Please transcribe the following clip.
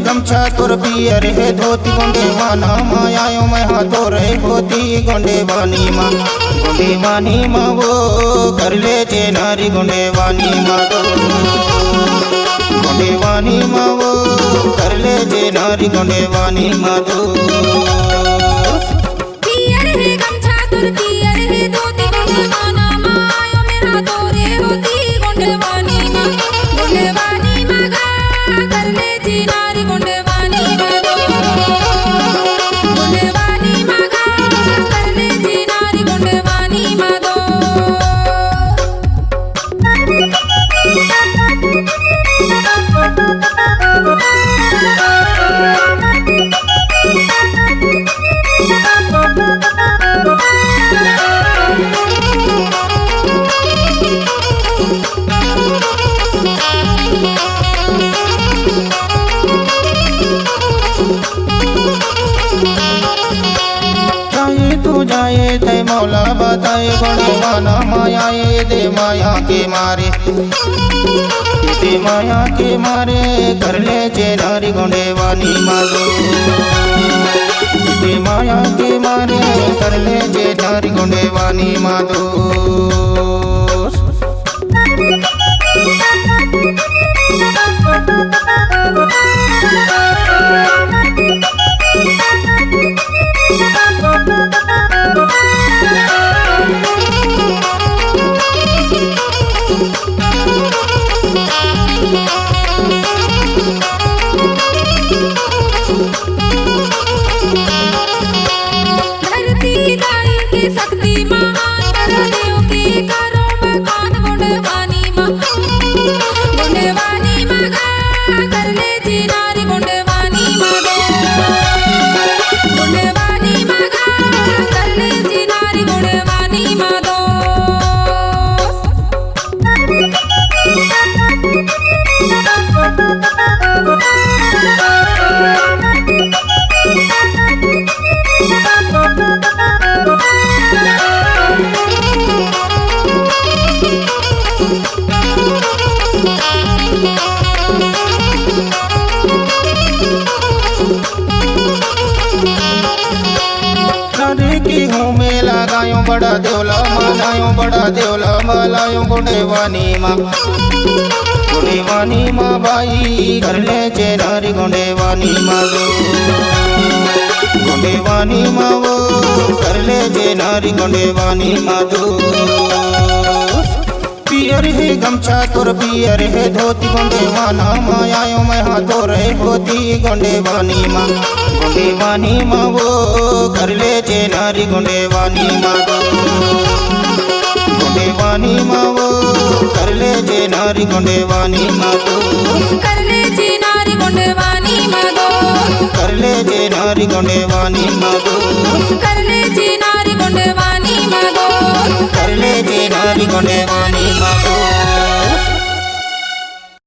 गमछा तोर पियर है धोती गोंडे वाना मायायो मैं हाथों रे होती गोंडे वानी माँ वो कर ले चे नारी गोंडे वानी माँ दो गोंडे वानी माँ वो कर ले चे नारी गोंडे वानी माँ दो। पियर है गमछा तोर पियर है धोती गोंडे वाना मायायो मैं हाथों रे होती गोंडे वानी माँ गा कर ले ची नारी गोंडे वानी माँ दो गोंडे वानी माँ गा कर ले ची नारी गोंडे वानी माँ दो। जाए ते मौला बताए गोंडे वाना मायाए दे माया के मारे दे माया के मारे कर ले चे नारी गोंडे वानी माँ दो दे माया के मारे कर ले चे नारी गोंडे वानी माँ दो। धरती दाई के शक्ति महान कर देव के करो मकान गोंडे वानी माँ गा कर ले ची नारी गोंडे वानी माँ दो गोंडे वानी माँ गा कर ले ची नारी गोंडे वानी माँ दो। की हूँ में लगायो बड़ा देवला मलायो गोंडे वानी माँ भाई कर ले चे नारी गोंडे वानी माँ दो गोंडे वानी माँ वो कर ले चे नारी गोंडे वानी माँ दो। पियर है गमछा तोर पियर है धोती गोंडे वाना मायायो मैं हाथों रे होती गोंडे वानी माँ वो कर ले चे नारी गोंडे वानी माँ दो गोंडे वानी माँ वो कर ले चे नारी गोंडे वानी माँ दो कर ले ची नारी गोंडे वानी माँ दो कर ले चे नारी गोंडे वानी माँ दो कर ले ची नारी गोंडे वानी माँ दो कर ले चे नारी गोंडे वानी माँ दो।